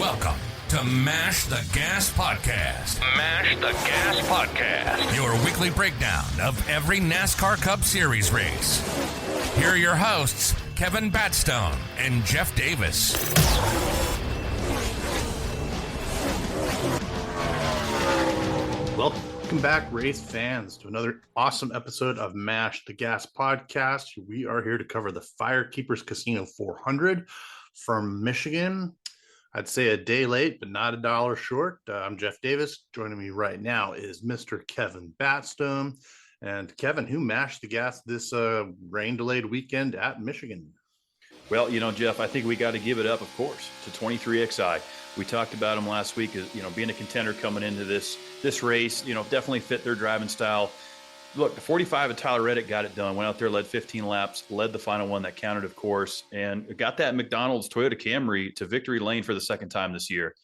Welcome to Mash the Gas Podcast. Mash the Gas Podcast. Your weekly breakdown of every NASCAR Cup Series race. Here are your hosts, Kevin Batstone and Jeff Davis. Welcome back, race fans, to another awesome episode of Mash the Gas Podcast. We are here to cover the FireKeepers Casino 400 from Michigan. I'd say a day late, but not a dollar short. I'm Jeff Davis. Joining me right now is Mr. Kevin Batstone. And Kevin, who mashed the gas this rain-delayed weekend at Michigan? Well, Jeff, I think we got to give it up, of course, to 23XI. We talked about them last week as, being a contender coming into this race, definitely fit their driving style. Look, the 45 of Tyler Reddick got it done, went out there, led 15 laps, led the final one that counted, of course, and got that McDonald's Toyota Camry to victory lane for the second time this year.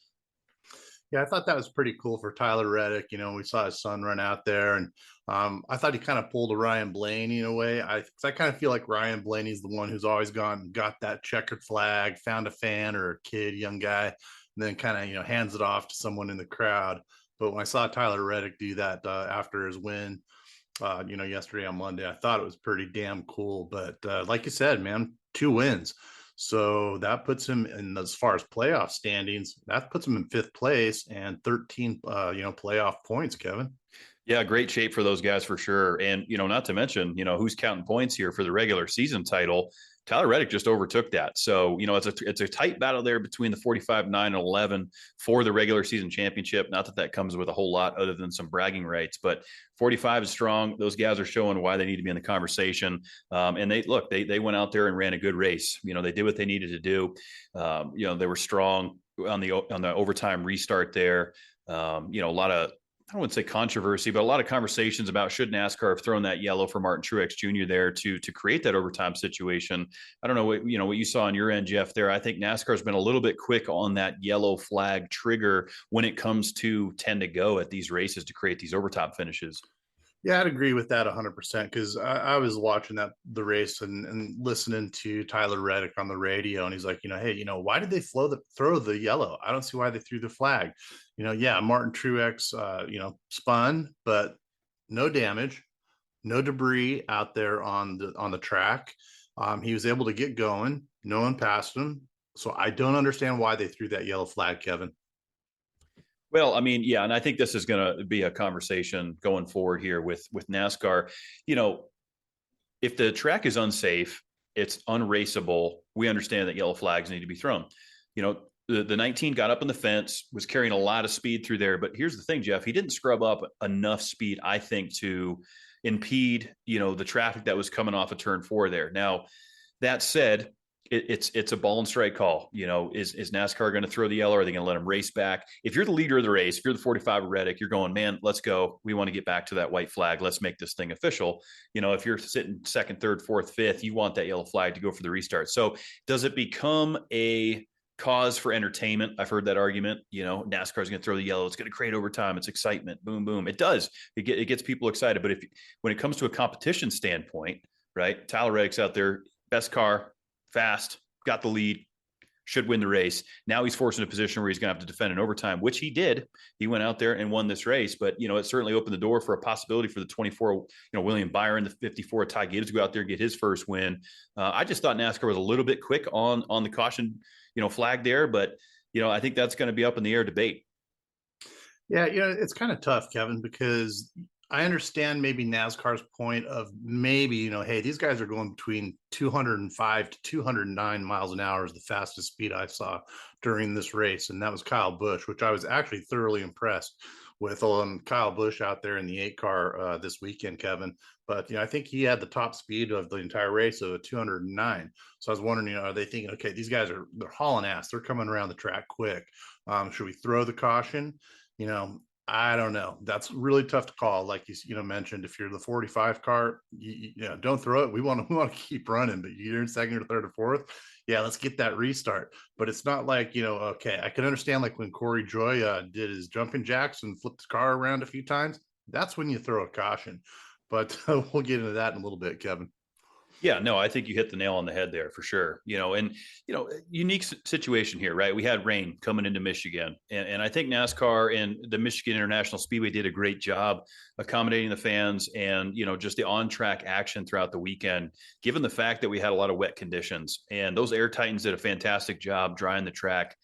Yeah, I thought that was pretty cool for Tyler Reddick. We saw his son run out there, and I thought he kind of pulled a Ryan Blaney in a way. I kind of feel like Ryan Blaney's the one who's always gone and got that checkered flag, found a fan or a kid, young guy, and then kind of, hands it off to someone in the crowd. But when I saw Tyler Reddick do that after his win, yesterday on Monday, I thought it was pretty damn cool. But like you said, man, 2 wins. So that puts him in, as far as playoff standings, that puts him in 5th place and 13, playoff points, Kevin. Yeah, great shape for those guys for sure. And, not to mention, who's counting points here for the regular season title. Tyler Reddick just overtook that. So, it's a tight battle there between the 45, 9, and 11 for the regular season championship. Not that comes with a whole lot other than some bragging rights, but 45 is strong. Those guys are showing why they need to be in the conversation. And they went out there and ran a good race. They did what they needed to do. They were strong on the overtime restart there. A lot of, I wouldn't say controversy, but a lot of conversations about should NASCAR have thrown that yellow for Martin Truex Jr. there to create that overtime situation. I don't know what you saw on your end, Jeff, there. I think NASCAR's been a little bit quick on that yellow flag trigger when it comes to 10 to go at these races to create these overtime finishes. Yeah, I'd agree with that 100% because I was watching the race and listening to Tyler Reddick on the radio, and he's like, hey, why did they throw the yellow? I don't see why they threw the flag. Martin Truex, spun, but no damage, no debris out there on the track. He was able to get going. No one passed him. So I don't understand why they threw that yellow flag, Kevin. Well, and I think this is going to be a conversation going forward here with NASCAR. If the track is unsafe, it's unraceable, we understand that yellow flags need to be thrown. The 19 got up on the fence, was carrying a lot of speed through there. But here's the thing, Jeff, he didn't scrub up enough speed, I think, to impede, the traffic that was coming off of turn 4 there. Now, that said, it's a ball and strike call. Is NASCAR going to throw the yellow, or are they going to let him race back? If you're the leader of the race, if you're the 45 of Reddick, you're going, man, let's go. We want to get back to that white flag. Let's make this thing official. If you're sitting 2nd, 3rd, 4th, 5th, you want that yellow flag to go for the restart. So does it become a cause for entertainment? I've heard that argument. NASCAR is going to throw the yellow. It's going to create overtime. It's excitement. Boom, boom. It does. It gets people excited. But when it comes to a competition standpoint, right? Tyler Reddick's out there, best car, fast, got the lead, should win the race. Now he's forced in a position where he's going to have to defend an overtime, which he did. He went out there and won this race, but it certainly opened the door for a possibility for the 24, William Byron, the 54, Ty Gibbs to go out there and get his first win. I just thought NASCAR was a little bit quick on the caution, flag there, but I think that's going to be up in the air debate. Yeah, it's kind of tough, Kevin, because I understand maybe NASCAR's point of maybe, hey, these guys are going between 205 to 209 miles an hour is the fastest speed I saw during this race. And that was Kyle Busch, which I was actually thoroughly impressed with Kyle Busch out there in the 8 car this weekend, Kevin. But, I think he had the top speed of the entire race of 209. So I was wondering, are they thinking, okay, these guys they're hauling ass. They're coming around the track quick. Should we throw the caution? I don't know. That's really tough to call. Like you mentioned, if you're the 45 car, don't throw it. We want to keep running, but you're in 2nd or 3rd or 4th. Yeah, let's get that restart. But it's not like, okay, I can understand like when Corey LaJoie did his jumping jacks and flipped his car around a few times. That's when you throw a caution. But we'll get into that in a little bit, Kevin. Yeah, no, I think you hit the nail on the head there for sure. Unique situation here, right? We had rain coming into Michigan, and I think NASCAR and the Michigan International Speedway did a great job accommodating the fans and, just the on track action throughout the weekend, given the fact that we had a lot of wet conditions. And those Air Titans did a fantastic job drying the track.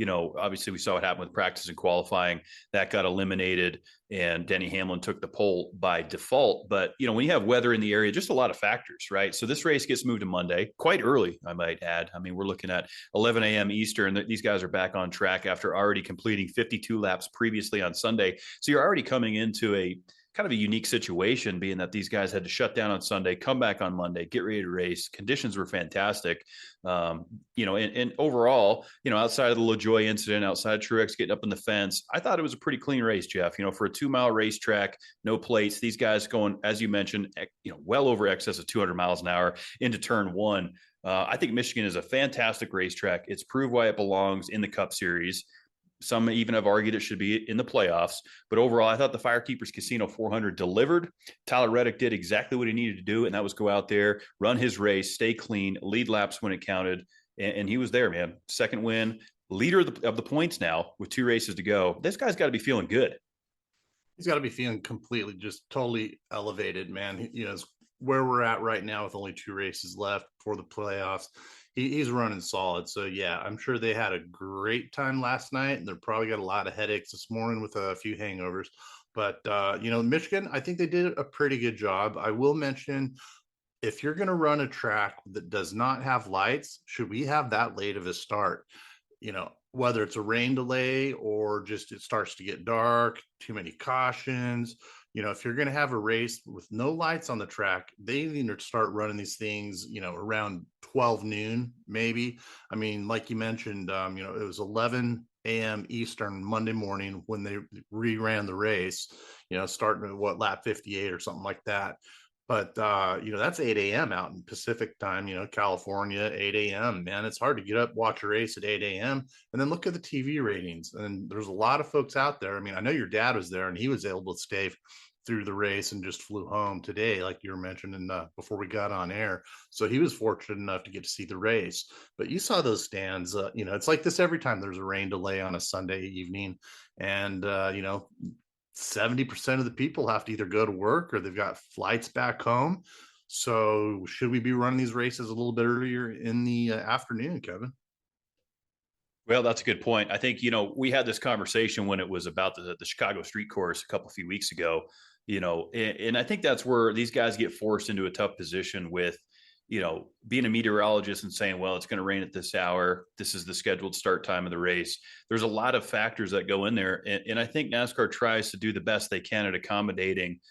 Obviously we saw what happened with practice and qualifying. That got eliminated, and Denny Hamlin took the pole by default. But, when you have weather in the area, just a lot of factors, right? So this race gets moved to Monday, quite early, I might add. I mean, we're looking at 11 a.m. Eastern. These guys are back on track after already completing 52 laps previously on Sunday. So you're already coming into a kind of a unique situation, being that these guys had to shut down on Sunday, come back on Monday, get ready to race. Conditions were fantastic. And overall, outside of the LaJoie incident, outside of Truex getting up in the fence, I thought it was a pretty clean race, Jeff. For a 2-mile racetrack, no plates, these guys going, as you mentioned, well over excess of 200 miles an hour into turn one. I think Michigan is a fantastic racetrack. It's proved why it belongs in the Cup Series. Some even have argued it should be in the playoffs. But overall, I thought the FireKeepers Casino 400 delivered. Tyler Reddick did exactly what he needed to do, and that was go out there, run his race, stay clean, lead laps when it counted. And he was there, man. Second win, leader of the points now with 2 races to go. This guy's got to be feeling good. He's got to be feeling completely, just totally elevated, man. Where we're at right now with only 2 races left for the playoffs. He's running solid. So, yeah, I'm sure they had a great time last night, and they're probably got a lot of headaches this morning with a few hangovers. But, Michigan, I think they did a pretty good job. I will mention, if you're going to run a track that does not have lights, should we have that late of a start? Whether it's a rain delay or just it starts to get dark, too many cautions. If you're going to have a race with no lights on the track, they need to start running these things, around 12 noon, maybe. I mean, like you mentioned, it was 11 a.m. Eastern Monday morning when they reran the race, starting at lap 58 or something like that. But, that's 8 a.m. out in Pacific time, California, 8 a.m., man. It's hard to get up, watch a race at 8 a.m. and then look at the TV ratings. And there's a lot of folks out there. I mean, I know your dad was there and he was able to stay through the race and just flew home today, like you were mentioning before we got on air. So he was fortunate enough to get to see the race. But you saw those stands, it's like this every time there's a rain delay on a Sunday evening. And, 70% of the people have to either go to work or they've got flights back home. So should we be running these races a little bit earlier in the afternoon, Kevin? Well, that's a good point. I think, we had this conversation when it was about the Chicago street course a few weeks ago, and I think that's where these guys get forced into a tough position with, being a meteorologist and saying, well, it's going to rain at this hour. This is the scheduled start time of the race. There's a lot of factors that go in there. And I think NASCAR tries to do the best they can at accommodating,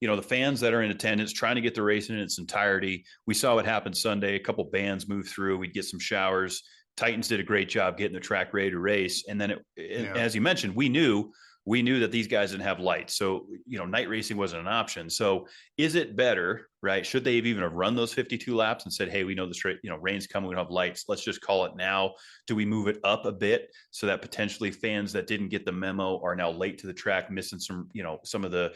the fans that are in attendance, trying to get the race in its entirety. We saw what happened Sunday. A couple bands moved through. We'd get some showers. Titans did a great job getting the track ready to race. And then, as you mentioned, we knew that these guys didn't have lights. So, night racing wasn't an option. So is it better, right? Should they have even have run those 52 laps and said, hey, we know rain's coming, we don't have lights. Let's just call it now. Do we move it up a bit so that potentially fans that didn't get the memo are now late to the track, missing some of the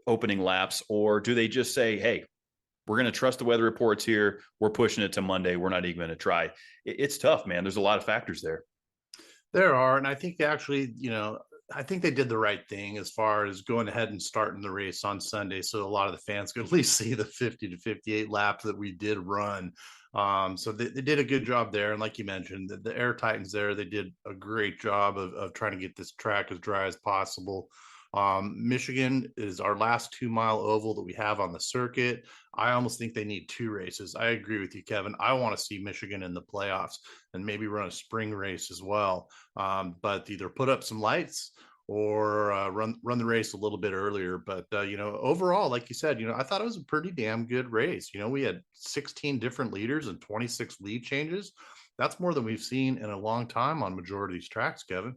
opening laps? Or do they just say, hey, we're going to trust the weather reports here. We're pushing it to Monday. We're not even going to try. It's tough, man. There's a lot of factors there. There are. And I think they actually, I think they did the right thing as far as going ahead and starting the race on Sunday. So a lot of the fans could at least see the 50 to 58 laps that we did run. So they did a good job there. And like you mentioned, the Air Titans there, they did a great job of trying to get this track as dry as possible. Michigan is our last 2-mile oval that we have on the circuit. I almost think they need 2 races. I agree with you, Kevin. I want to see Michigan in the playoffs and maybe run a spring race as well. But either put up some lights or run the race a little bit earlier. But, overall, like you said, I thought it was a pretty damn good race. We had 16 different leaders and 26 lead changes. That's more than we've seen in a long time on majority of these tracks, Kevin.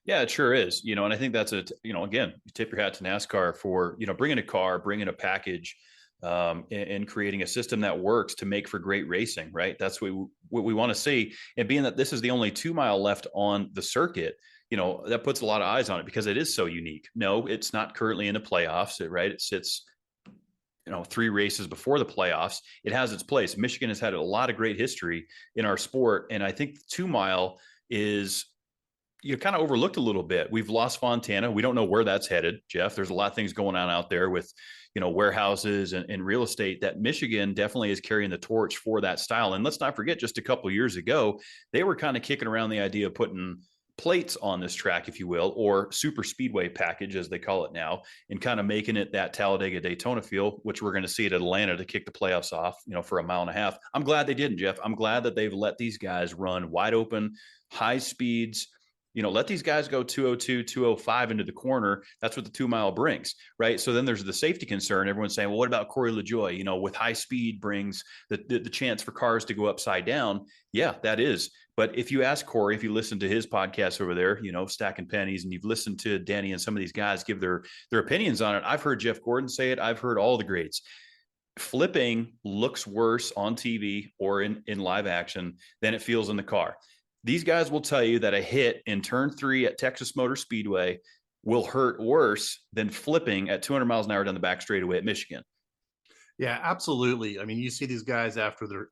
Yeah, it sure is. And I think that's again, you tip your hat to NASCAR for, bringing a car, bringing a package, and creating a system that works to make for great racing, right? That's what we want to see. And being that this is the only 2-mile left on the circuit, that puts a lot of eyes on it because it is so unique. No, it's not currently in the playoffs, right? It sits 3 races before the playoffs, it has its place. Michigan has had a lot of great history in our sport. And I think the 2-mile is kind of overlooked a little bit. We've lost Fontana. We don't know where that's headed, Jeff. There's a lot of things going on out there with, warehouses and real estate, that Michigan definitely is carrying the torch for that style. And let's not forget, just a couple of years ago, they were kind of kicking around the idea of putting plates on this track, if you will, or super speedway package, as they call it now, and kind of making it that Talladega Daytona feel, which we're going to see at Atlanta to kick the playoffs off, for a mile and a half. I'm glad they didn't, Jeff. I'm glad that they've let these guys run wide open, high speeds. Let these guys go 202, 205 into the corner. That's what the 2-mile brings, right? So then there's the safety concern. Everyone's saying, well, what about Corey LaJoie? With high speed brings the chance for cars to go upside down. Yeah, that is. But if you ask Corey, if you listen to his podcast over there, Stacking Pennies, and you've listened to Danny and some of these guys give their opinions on it, I've heard Jeff Gordon say it. I've heard all the greats. Flipping looks worse on TV or in live action than it feels in the car. These guys will tell you that a hit in turn 3 at Texas Motor Speedway will hurt worse than flipping at 200 miles an hour down the back straightaway at Michigan. Yeah, absolutely. I mean, you see these guys after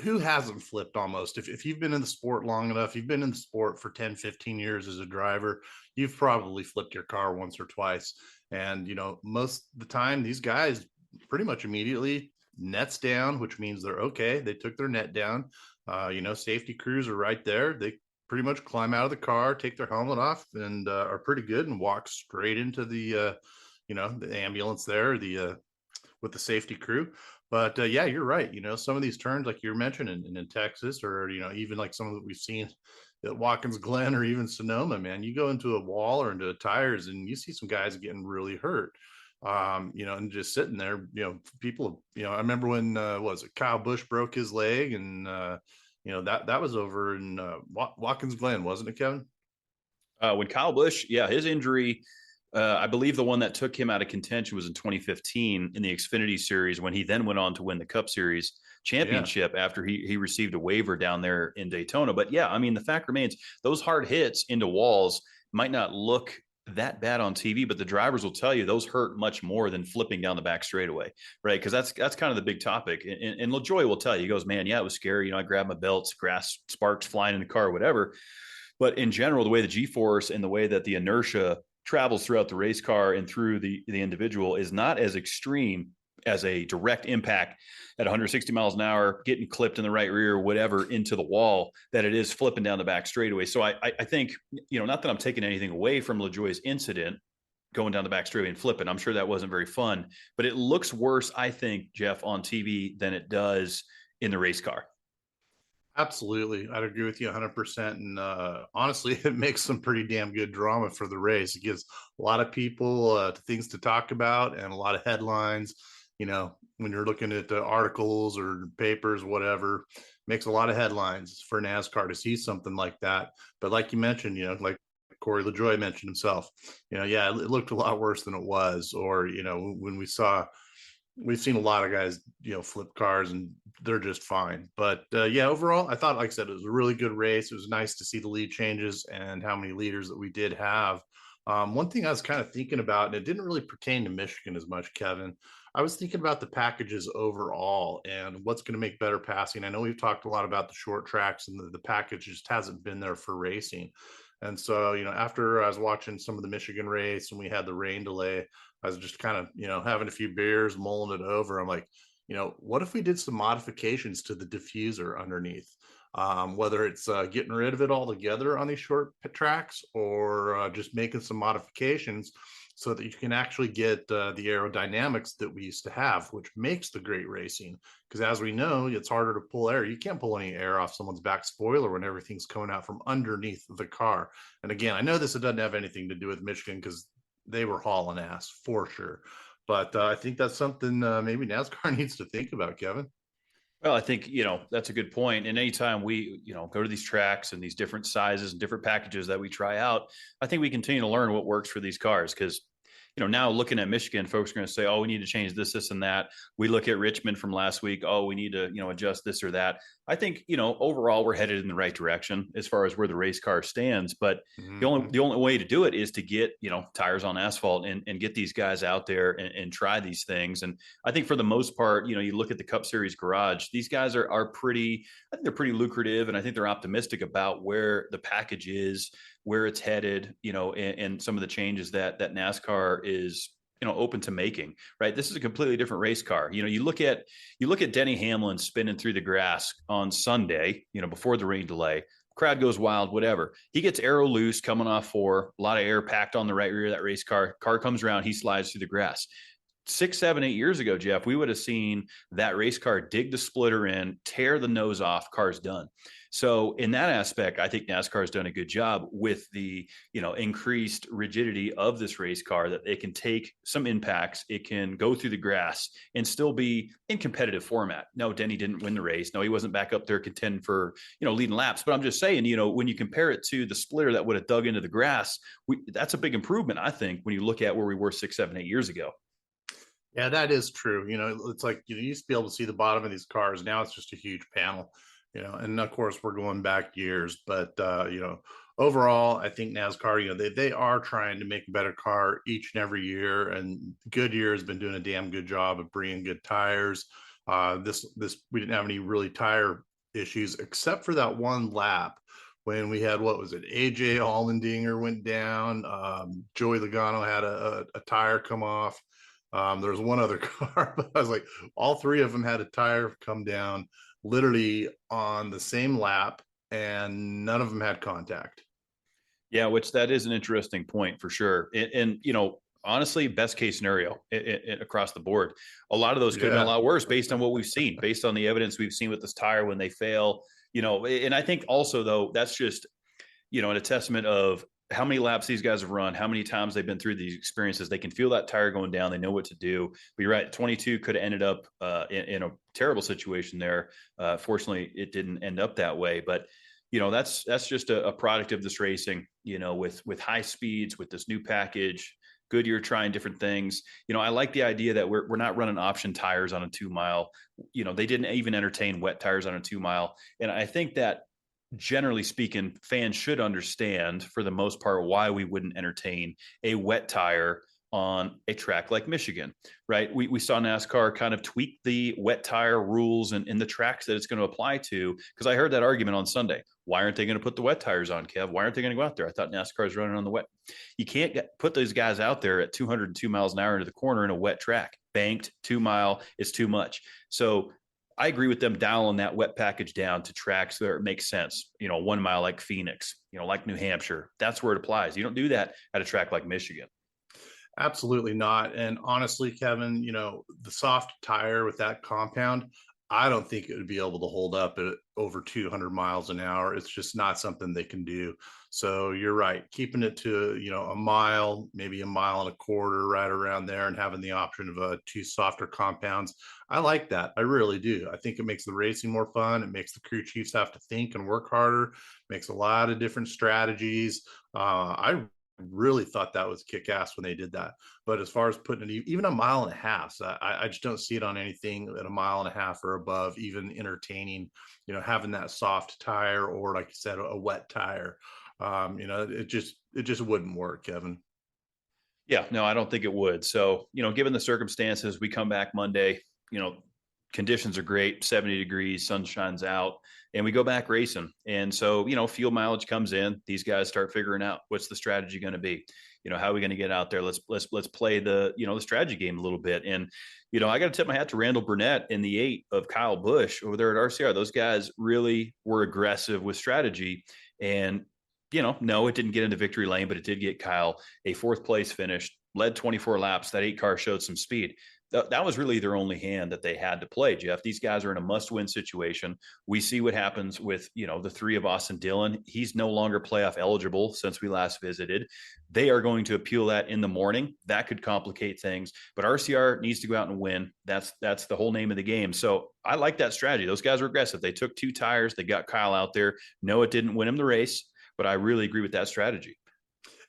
who hasn't flipped almost? If you've been in the sport long enough, you've been in the sport for 10, 15 years as a driver, you've probably flipped your car once or twice. And, most of the time, these guys pretty much immediately nets down, which means they're okay. They took their net down. Safety crews are right there. They pretty much climb out of the car, take their helmet off, and are pretty good and walk straight into the ambulance there, with the safety crew. But yeah, you're right. Some of these turns, like you're mentioning in Texas, or even like some of that we've seen at Watkins Glen or even Sonoma, man, you go into a wall or into tires and you see some guys getting really hurt. And just sitting there, people, I remember when, was it Kyle Busch broke his leg, and, that was over in Watkins Glen, wasn't it, Kevin? When Kyle Busch, his injury, I believe the one that took him out of contention was in 2015 in the Xfinity Series, when he then went on to win the Cup Series championship after he received a waiver down there in Daytona. But yeah, I mean, the fact remains, those hard hits into walls might not look that bad on TV, but the drivers will tell you those hurt much more than flipping down the back straightaway, right? Because that's kind of the big topic. And LaJoie will tell you, he goes, man, yeah, it was scary. I grabbed my belts, grass sparks flying in the car, whatever. But in general, the way the G-force and the way that the inertia travels throughout the race car and through the individual is not as extreme as a direct impact at 160 miles an hour, getting clipped in the right rear, whatever, into the wall, that it is flipping down the back straightaway. So I think, not that I'm taking anything away from LaJoie's incident, going down the back straightaway and flipping. I'm sure that wasn't very fun, but it looks worse, I think, Jeff, on TV than it does in the race car. Absolutely. I'd agree with you 100%. And honestly, it makes some pretty damn good drama for the race. It gives a lot of people things to talk about and a lot of headlines. When you're looking at the articles or papers, whatever, makes a lot of headlines for NASCAR to see something like that. But like you mentioned, like Corey LaJoie mentioned himself, it looked a lot worse than it was. Or, when we've seen a lot of guys, flip cars and they're just fine. But overall, I thought, like I said, it was a really good race. It was nice to see the lead changes and how many leaders that we did have. One thing I was kind of thinking about, and it didn't really pertain to Michigan as much, Kevin, I was thinking about the packages overall and what's going to make better passing. I know we've talked a lot about the short tracks, and the package just hasn't been there for racing. And so, after I was watching some of the Michigan race and we had the rain delay, I was just kind of, having a few beers, mulling it over. I'm like, what if we did some modifications to the diffuser underneath? Whether it's getting rid of it altogether on these short tracks, or just making some modifications so that you can actually get the aerodynamics that we used to have, which makes the great racing. Because as we know, it's harder to pull air. You can't pull any air off someone's back spoiler when everything's coming out from underneath the car. And again, I know this doesn't have anything to do with Michigan because they were hauling ass for sure. But I think that's something maybe NASCAR needs to think about, Kevin. Well, I think, that's a good point. And anytime we, go to these tracks and these different sizes and different packages that we try out, I think we continue to learn what works for these cars. Because, now looking at Michigan, folks are going to say, oh, we need to change this, and that. We look at Richmond from last week. Oh, we need to, adjust this or that. I think, overall we're headed in the right direction as far as where the race car stands. But the Mhm. only way to do it is to get, tires on asphalt and get these guys out there and try these things. And I think for the most part, you look at the Cup Series garage, these guys are pretty, I think they're pretty lucrative. And I think they're optimistic about where the package is, where it's headed, and some of the changes that NASCAR is open to making. Right, this is a completely different race car. You look at Denny Hamlin spinning through the grass on Sunday, before the rain delay. Crowd goes wild, whatever. He gets aero loose coming off four, a lot of air packed on the right rear of that race car. Car comes around, he slides through the grass. 6, 7, 8 years ago, Jeff, we would have seen that race car dig the splitter in, tear the nose off, car's done. So in that aspect, I think NASCAR has done a good job with the, increased rigidity of this race car, that it can take some impacts, it can go through the grass and still be in competitive format. No, Denny didn't win the race. No, he wasn't back up there contending for, leading laps. But I'm just saying, when you compare it to the splitter that would have dug into the grass, that's a big improvement, I think, when you look at where we were 6, 7, 8 years ago. Yeah, that is true. It's like you used to be able to see the bottom of these cars. Now it's just a huge panel. And of course we're going back years, but overall, I think NASCAR, they are trying to make a better car each and every year, and Goodyear has been doing a damn good job of bringing good tires. This we didn't have any really tire issues except for that one lap when we had, what was it, AJ Allmendinger went down, Joey Logano had a tire come off. There was one other car, but I was like, all three of them had a tire come down literally on the same lap, and none of them had contact. Yeah, which that is an interesting point for sure. And honestly, best case scenario across the board. A lot of those could have been a lot worse based on what we've seen, based on the evidence we've seen with this tire when they fail. And I think also, though, that's just, a testament of how many laps these guys have run, how many times they've been through these experiences. They can feel that tire going down. They know what to do. But you're right, 22 could have ended up in a terrible situation there. Fortunately, it didn't end up that way. But that's just a product of this racing. With high speeds, with this new package, Goodyear trying different things. I like the idea that we're not running option tires on a 2 mile. They didn't even entertain wet tires on a 2 mile, and I think that, generally speaking, fans should understand for the most part why we wouldn't entertain a wet tire on a track like Michigan, right? We saw NASCAR kind of tweak the wet tire rules and the tracks that it's going to apply to, because I heard that argument on Sunday. Why aren't they going to put the wet tires on, Kev? Why aren't they going to go out there? I thought NASCAR is running on the wet. You can't put those guys out there at 202 miles an hour into the corner in a wet track. Banked 2 mile is too much. So I agree with them dialing that wet package down to tracks where it makes sense. 1 mile like Phoenix, like New Hampshire. That's where it applies. You don't do that at a track like Michigan. Absolutely not. And honestly, Kevin, the soft tire with that compound, I don't think it would be able to hold up at over 200 miles an hour. It's just not something they can do. So you're right. Keeping it to, a mile, maybe a mile and a quarter, right around there, and having the option of 2 softer compounds. I like that. I really do. I think it makes the racing more fun. It makes the crew chiefs have to think and work harder, makes a lot of different strategies. I really thought that was kick ass when they did that. But as far as putting it even a mile and a half, so I just don't see it on anything at a mile and a half or above, even entertaining, having that soft tire, or like you said, a wet tire. It just wouldn't work, Kevin. Yeah, no, I don't think it would. So, given the circumstances, we come back Monday, conditions are great, 70 degrees, sun shines out, and we go back racing. And so, fuel mileage comes in. These guys start figuring out what's the strategy going to be. How are we going to get out there? Let's play the, the strategy game a little bit. And, I got to tip my hat to Randall Burnett in the 8 of Kyle Busch over there at RCR. Those guys really were aggressive with strategy. And, no, it didn't get into victory lane, but it did get Kyle a 4th place finish, led 24 laps. That 8 car showed some speed. That was really their only hand that they had to play, Jeff. These guys are in a must-win situation. We see what happens with, the 3 of Austin Dillon. He's no longer playoff eligible since we last visited. They are going to appeal that in the morning. That could complicate things, but RCR needs to go out and win. That's the whole name of the game. So I like that strategy. Those guys were aggressive. They took 2 tires. They got Kyle out there. No, it didn't win him the race, but I really agree with that strategy.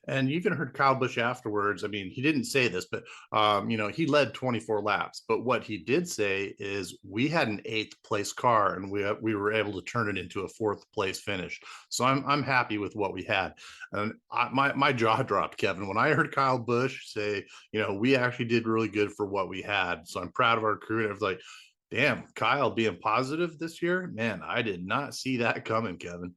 And you even heard Kyle Busch afterwards. I mean, he didn't say this, but he led 24 laps. But what he did say is we had an 8th place car, and we were able to turn it into a 4th place finish. So I'm happy with what we had. And my jaw dropped, Kevin, when I heard Kyle Busch say, we actually did really good for what we had. So I'm proud of our crew. And I was like, damn, Kyle being positive this year, man, I did not see that coming, Kevin.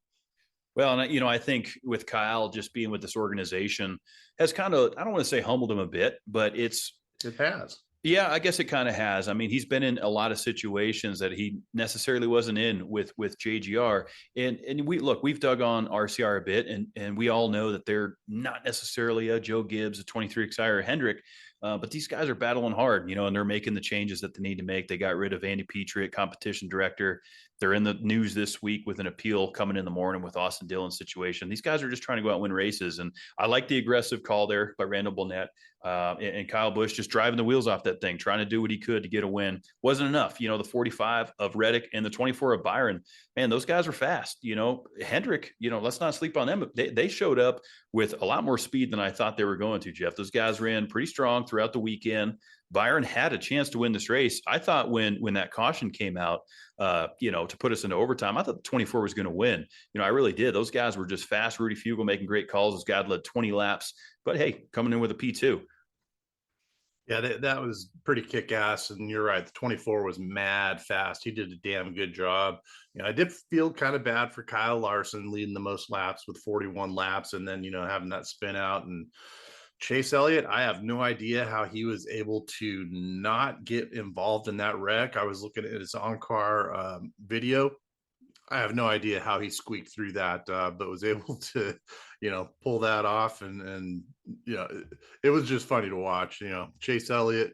Well, and I think with Kyle just being with this organization has kind of, I don't want to say humbled him a bit, but it has. Yeah, I guess it kind of has. I mean, he's been in a lot of situations that he necessarily wasn't in with JGR. And we've dug on RCR a bit, and we all know that they're not necessarily a Joe Gibbs, a 23XI, or Hendrick. But these guys are battling hard, and they're making the changes that they need to make. They got rid of Andy Petrie, competition director. They're in the news this week with an appeal coming in the morning with Austin Dillon's situation. These guys are just trying to go out and win races. And I like the aggressive call there by Randall Bonnett. And Kyle Busch just driving the wheels off that thing, trying to do what he could to get a win. Wasn't enough. The 45 of Reddick and the 24 of Byron, man, those guys were fast. Hendrick, let's not sleep on them. They showed up with a lot more speed than I thought they were going to, Jeff. Those guys ran pretty strong throughout the weekend. Byron had a chance to win this race. I thought when that caution came out, to put us into overtime, I thought the 24 was going to win. I really did. Those guys were just fast. Rudy Fugle making great calls. This guy led 20 laps, but hey, coming in with a P2. Yeah, that was pretty kick-ass, and you're right. The 24 was mad fast. He did a damn good job. I did feel kind of bad for Kyle Larson leading the most laps with 41 laps, and then having that spin out. And Chase Elliott, I have no idea how he was able to not get involved in that wreck. I was looking at his on-car video. I have no idea how he squeaked through that, but was able to, pull that off. And it was just funny to watch. Chase Elliott,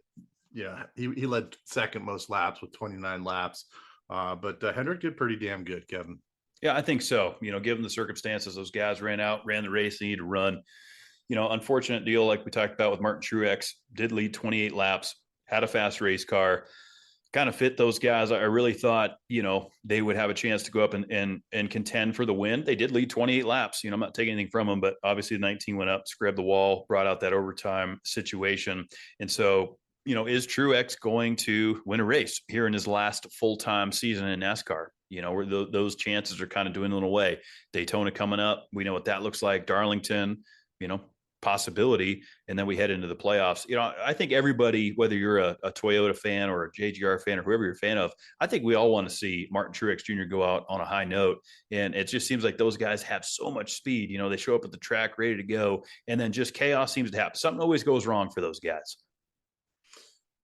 he led second most laps with 29 laps. But Hendrick did pretty damn good, Kevin. Yeah, I think so. Given the circumstances, those guys ran the race they need to run. Unfortunate deal like we talked about with Martin Truex, did lead 28 laps, had a fast race car. Kind of fit those guys. I really thought, they would have a chance to go up and contend for the win. They did lead 28 laps. I'm not taking anything from them, but obviously the 19 went up, scrubbed the wall, brought out that overtime situation. And so, is Truex going to win a race here in his last full-time season in NASCAR? Where those chances are kind of dwindling away. Daytona coming up. We know what that looks like. Darlington, possibility, and then we head into the playoffs. I think everybody, whether you're a Toyota fan or a JGR fan or whoever you're a fan of, I think we all want to see Martin Truex Jr. go out on a high note. And it just seems like those guys have so much speed. They show up at the track ready to go, and then just chaos seems to happen. Something always goes wrong for those guys.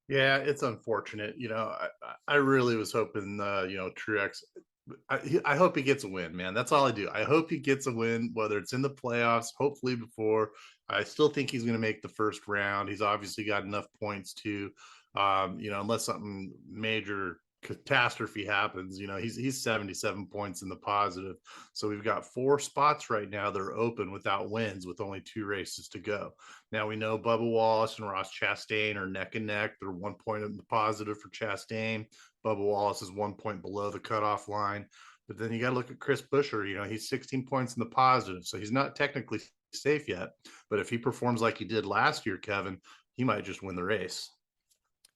Yeah, it's unfortunate. I really was hoping, Truex. I hope he gets a win, man. That's all I do. I hope he gets a win, whether it's in the playoffs, hopefully before. I still think he's going to make the first round. He's obviously got enough points to, unless something major catastrophe happens, he's 77 points in the positive. So we've got 4 spots right now that are open without wins with only 2 races to go. Now we know Bubba Wallace and Ross Chastain are neck and neck. They're 1 point in the positive for Chastain. Bubba Wallace is 1 point below the cutoff line. But then you got to look at Chris Buescher. He's 16 points in the positive. So he's not technically safe yet. But if he performs like he did last year, Kevin, he might just win the race.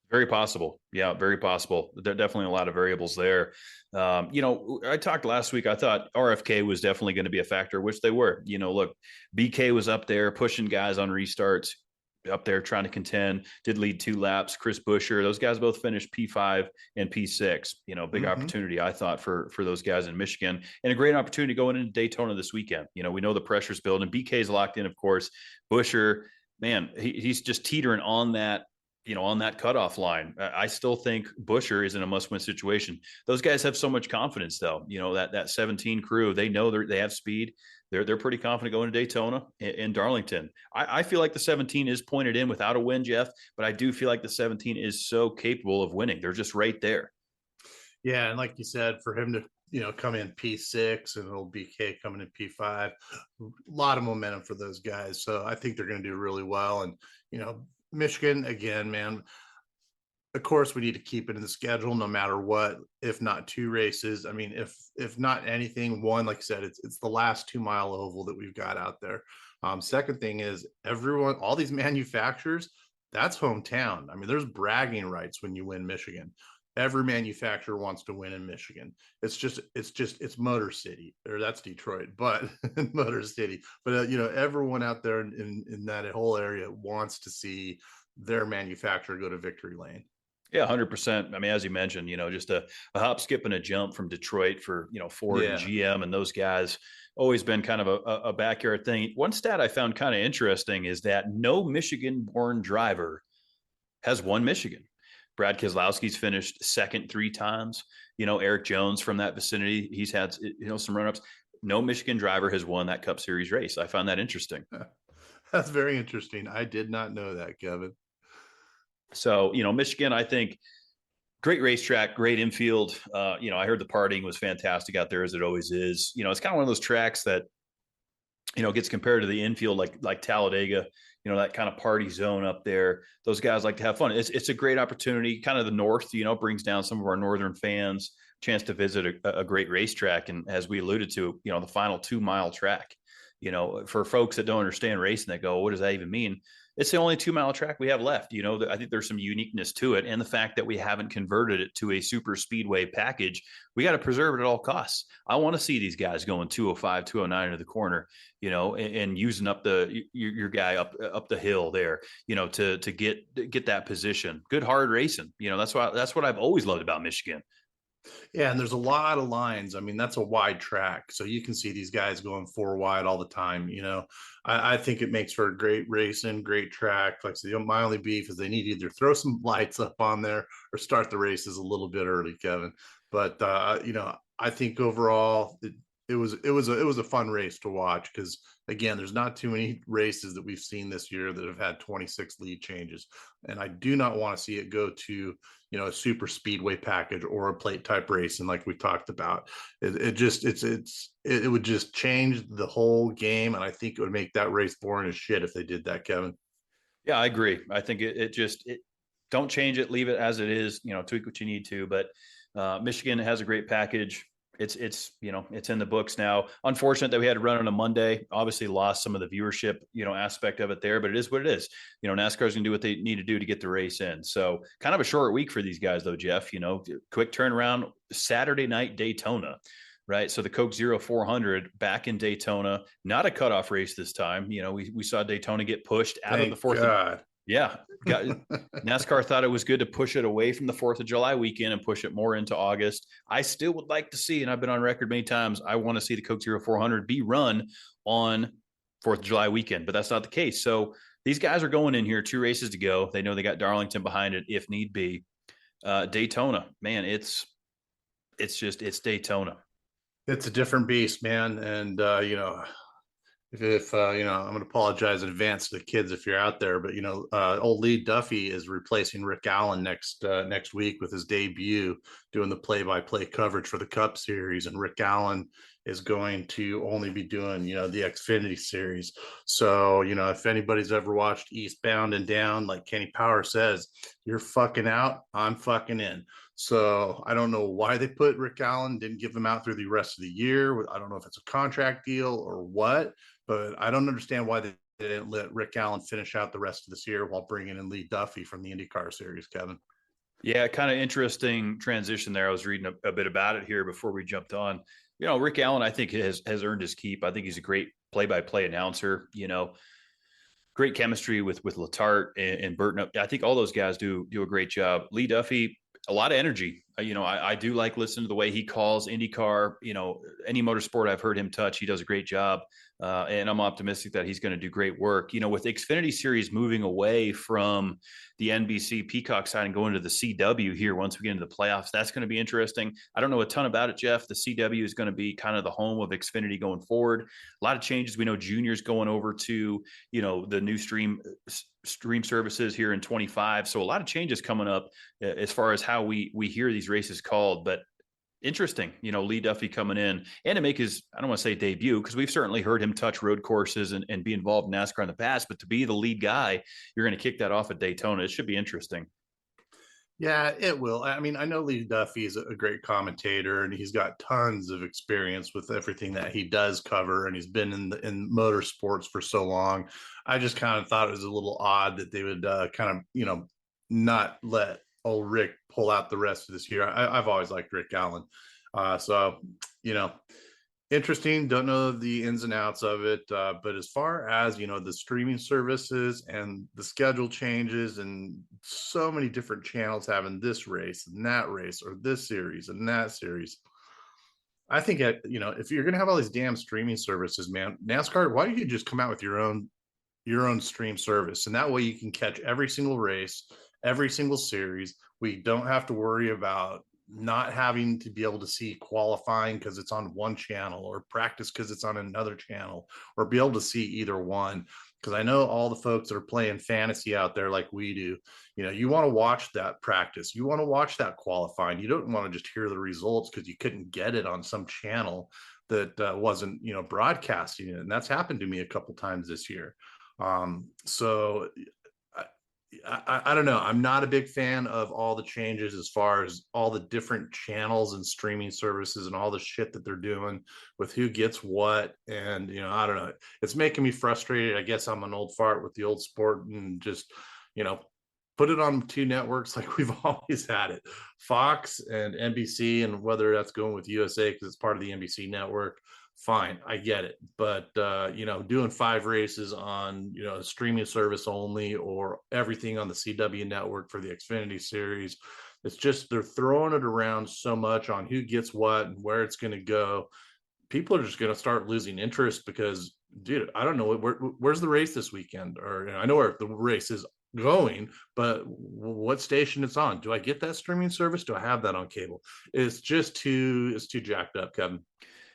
Very possible. Yeah, very possible. There are definitely a lot of variables there. I talked last week. I thought RFK was definitely going to be a factor, which they were. Look, BK was up there pushing guys on restarts, up there trying to contend, did lead 2 laps. Chris Buescher, those guys both finished P5 and P6. Big opportunity, I thought, for those guys in Michigan, and a great opportunity going into Daytona this weekend. We know the pressure's building. BK's locked in, of course. Buescher, man, he's just teetering on that, on that cutoff line. I still think Buescher is in a must-win situation. Those guys have so much confidence, though. That 17 crew, they know they have speed. They're pretty confident going to Daytona and Darlington. I feel like the 17 is pointed in without a win, Jeff, but I do feel like the 17 is so capable of winning. They're just right there. Yeah, and like you said, for him to come in P6 and it'll BK coming in P5, a lot of momentum for those guys. So I think they're going to do really well. And Michigan, again, man, of course, we need to keep it in the schedule no matter what, if not 2 races. I mean, if not anything, one, like I said, it's the last 2 mile oval that we've got out there. Second thing is everyone, all these manufacturers, that's hometown. I mean, there's bragging rights when you win Michigan. Every manufacturer wants to win in Michigan. It's Motor City, or that's Detroit, but Motor City. But everyone out there in that whole area wants to see their manufacturer go to victory lane. Yeah, 100%. I mean, as you mentioned, just a hop, skip, and a jump from Detroit for, Ford and GM and those guys. Always been kind of a backyard thing. One stat I found kind of interesting is that no Michigan-born driver has won Michigan. Brad Keselowski's finished second 3 times. Eric Jones from that vicinity, he's had, some run-ups. No Michigan driver has won that Cup Series race. I found that interesting. That's very interesting. I did not know that, Kevin. So, Michigan, I think, great racetrack, great infield. I heard the partying was fantastic out there, as it always is. It's kind of one of those tracks that, gets compared to the infield like Talladega, that kind of party zone up there. Those guys like to have fun. It's a great opportunity. Kind of the north, brings down some of our northern fans, chance to visit a great racetrack. And as we alluded to, the final 2-mile track, for folks that don't understand racing, they go, what does that even mean? It's the only 2-mile track we have left. I think there's some uniqueness to it. And the fact that we haven't converted it to a super speedway package, we got to preserve it at all costs. I want to see these guys going 205, 209 into the corner, and using up your guy up the hill there, to get that position. Good, hard racing. That's what I've always loved about Michigan. Yeah, and there's a lot of lines. I mean, that's a wide track, so you can see these guys going 4 wide all the time. I think it makes for a great racing, great track. Like, so my only beef is they need to either throw some lights up on there or start the races a little bit early, Kevin. But I think overall it was a fun race to watch, because again, there's not too many races that we've seen this year that have had 26 lead changes, and I do not want to see it go to a super speedway package or a plate type racing like we talked about. It would just change the whole game, and I think it would make that race boring as shit if they did that, Kevin. Yeah, I agree. I think it don't change it, leave it as it is. Tweak what you need to, but Michigan has a great package. It's in the books now. Unfortunate that we had to run on a Monday. Obviously lost some of the viewership, aspect of it there, but it is what it is. NASCAR's gonna do what they need to do to get the race in. So kind of a short week for these guys though, Jeff. Quick turnaround, Saturday night Daytona, right? So the Coke 400 back in Daytona, not a cutoff race this time. We saw Daytona get pushed out of the fourth. Yeah. NASCAR thought it was good to push it away from the 4th of July weekend and push it more into August. I still would like to see, and I've been on record many times, I want to see the Coke 400 be run on 4th of July weekend, but that's not the case. So these guys are going in here, 2 races to go. They know they got Darlington behind it if need be. Daytona, man, it's Daytona. It's a different beast, man. And, if I'm going to apologize in advance to the kids if you're out there, but old Lee Duffy is replacing Rick Allen next week with his debut, doing the play-by-play coverage for the Cup Series, and Rick Allen is going to only be doing the Xfinity Series. So if anybody's ever watched Eastbound and Down, like Kenny Power says, you're fucking out, I'm fucking in. So I don't know why they put Rick Allen, didn't give him out through the rest of the year. I don't know if it's a contract deal or what, but I don't understand why they didn't let Rick Allen finish out the rest of this year while bringing in Lee Duffy from the IndyCar Series, Kevin. Yeah, kind of interesting transition there. I was reading a bit about it here before we jumped on. Rick Allen, I think, has earned his keep. I think he's a great play-by-play announcer. Great chemistry with Letarte and Burton. I think all those guys do a great job. Lee Duffy, a lot of energy. I do like listening to the way he calls IndyCar. Any motorsport I've heard him touch, he does a great job. And I'm optimistic that he's going to do great work. With Xfinity Series moving away from the NBC Peacock side and going to the CW here once we get into the playoffs, that's going to be interesting. I don't know a ton about it, Jeff. The CW is going to be kind of the home of Xfinity going forward. A lot of changes. We know Junior's going over to, the new stream services here in 25. So a lot of changes coming up as far as how we hear these races called. But interesting, Lee Duffy coming in and to make his, I don't want to say debut, because we've certainly heard him touch road courses and be involved in NASCAR in the past, but to be the lead guy, you're going to kick that off at Daytona. It should be interesting. Yeah, it will. I mean, I know Lee Duffy is a great commentator, and he's got tons of experience with everything that he does cover, and he's been in motorsports for so long. I just kind of thought it was a little odd that they would kind of not let old Rick pull out the rest of this year. I've always liked Rick Allen, so you know interesting. Don't know the ins and outs of it, but as far as the streaming services and the schedule changes and so many different channels having this race and that race or this series and that series, I think if you're going to have all these damn streaming services, man, NASCAR, why don't you just come out with your own stream service, and that way you can catch every single race, every single series. We don't have to worry about not having to be able to see qualifying because it's on one channel, or practice because it's on another channel, or be able to see either one. Because I know all the folks that are playing fantasy out there like we do, you want to watch that practice, you want to watch that qualifying, you don't want to just hear the results because you couldn't get it on some channel that wasn't broadcasting it. And that's happened to me a couple times this year. So I don't know. I'm not a big fan of all the changes as far as all the different channels and streaming services and all the shit that they're doing with who gets what. And, I don't know. It's making me frustrated. I guess I'm an old fart with the old sport, and just, put it on two networks like we've always had it, Fox and NBC, and whether that's going with USA because it's part of the NBC network. Fine, I get it. But doing 5 races on a streaming service only, or everything on the CW network for the Xfinity series, it's just they're throwing it around so much on who gets what and where it's going to go. People are just going to start losing interest because, dude, I don't know where's the race this weekend, or I know where the race is going, but what station it's on. Do I get that streaming service? Do I have that on cable? It's too jacked up, Kevin.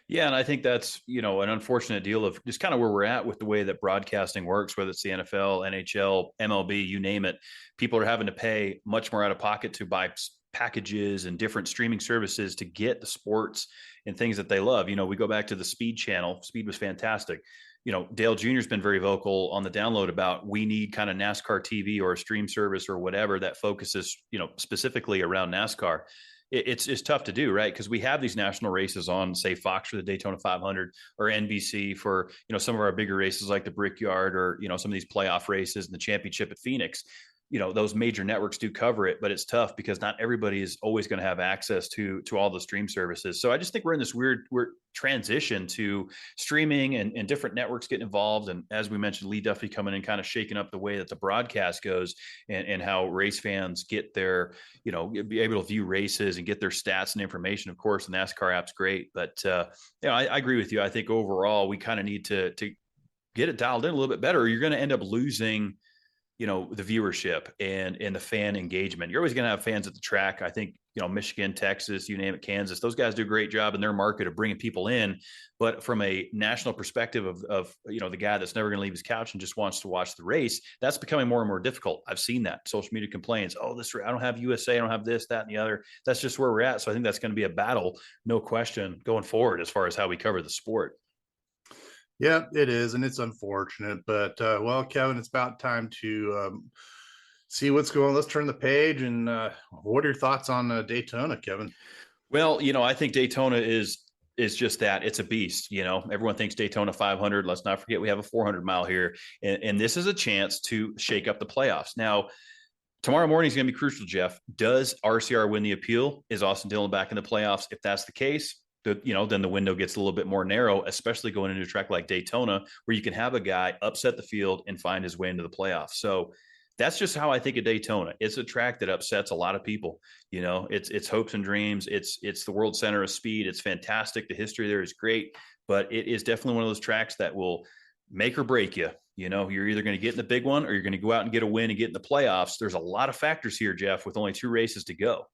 Yeah, and I think that's, an unfortunate deal of just kind of where we're at with the way that broadcasting works, whether it's the NFL, NHL, MLB, you name it. People are having to pay much more out of pocket to buy packages and different streaming services to get the sports and things that they love. We go back to the Speed channel. Speed was fantastic. Dale Jr. has been very vocal on the download about we need kind of NASCAR TV or a stream service or whatever that focuses, specifically around NASCAR. It's tough to do, right? Because we have these national races on, say, Fox for the Daytona 500, or NBC for some of our bigger races like the Brickyard, or some of these playoff races and the championship at Phoenix. Those major networks do cover it, but it's tough because not everybody is always going to have access to all the stream services. So I just think we're in this weird transition to streaming and different networks getting involved. And as we mentioned, Lee Duffy coming in, kind of shaking up the way that the broadcast goes, and how race fans get their, be able to view races and get their stats and information. Of course, the NASCAR app's great, but I agree with you. I think overall we kind of need to get it dialed in a little bit better, or you're going to end up losing the viewership and the fan engagement. You're always going to have fans at the track. I think, Michigan, Texas, you name it, Kansas, those guys do a great job in their market of bringing people in. But from a national perspective of the guy that's never going to leave his couch and just wants to watch the race, that's becoming more and more difficult. I've seen that. Social media complaints, oh, I don't have USA, I don't have this, that, and the other. That's just where we're at. So I think that's going to be a battle, no question, going forward as far as how we cover the sport. Yeah, it is, and it's unfortunate, but well, Kevin, it's about time to see what's going on. Let's turn the page, and what are your thoughts on Daytona, Kevin? Well, I think Daytona is just that. It's a beast. Everyone thinks Daytona 500. Let's not forget we have a 400-mile here, and this is a chance to shake up the playoffs. Now, tomorrow morning is going to be crucial, Jeff. Does RCR win the appeal? Is Austin Dillon back in the playoffs? If that's the case, then the window gets a little bit more narrow, especially going into a track like Daytona, where you can have a guy upset the field and find his way into the playoffs. So that's just how I think of Daytona. It's a track that upsets a lot of people. It's hopes and dreams. It's the world center of speed. It's fantastic. The history there is great, but it is definitely one of those tracks that will make or break you. You're either going to get in the big one, or you're going to go out and get a win and get in the playoffs. There's a lot of factors here, Jeff, with only 2 races to go.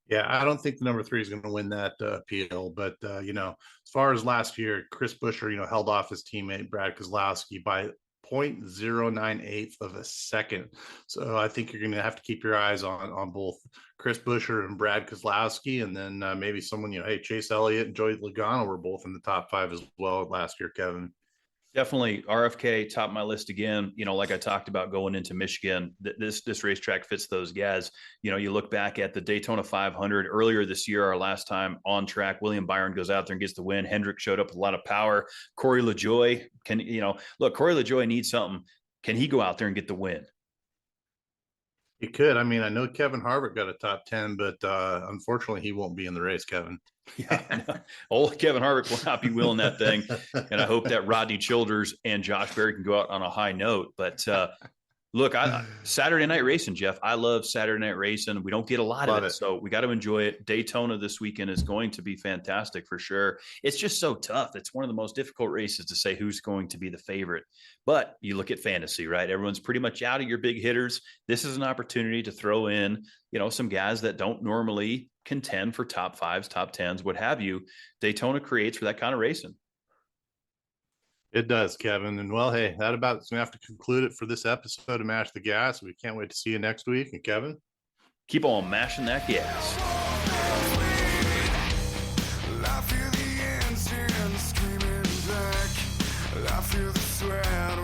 Yeah, I don't think the number 3 is going to win that appeal. But, as far as last year, Chris Buescher, held off his teammate Brad Keselowski by 0.098 of a second. So I think you're going to have to keep your eyes on both Chris Buescher and Brad Keselowski. And then maybe someone, hey, Chase Elliott and Joey Logano were both in the top 5 as well last year, Kevin. Definitely RFK top of my list again. Like I talked about going into Michigan, this racetrack fits those guys. You look back at the Daytona 500 earlier this year, our last time on track, William Byron goes out there and gets the win. Hendrick showed up with a lot of power. Corey LaJoie Corey LaJoie needs something. Can he go out there and get the win? He could. I mean, I know Kevin Harvick got a top 10, but unfortunately he won't be in the race, Kevin. Yeah, old Kevin Harvick will not be willing that thing. And I hope that Rodney Childers and Josh Berry can go out on a high note. But look, Saturday night racing, Jeff. I love Saturday night racing. We don't get a lot of it, so we got to enjoy it. Daytona this weekend is going to be fantastic for sure. It's just so tough. It's one of the most difficult races to say who's going to be the favorite. But you look at fantasy, right? Everyone's pretty much out of your big hitters. This is an opportunity to throw in, some guys that don't normally contend for top fives, top tens, what have you. Daytona creates for that kind of racing. It does, Kevin. And well, hey, that about is going to have to conclude it for this episode of Mash the Gas. We can't wait to see you next week. And Kevin, keep on mashing that gas. I feel the engine screaming back. I feel the sweat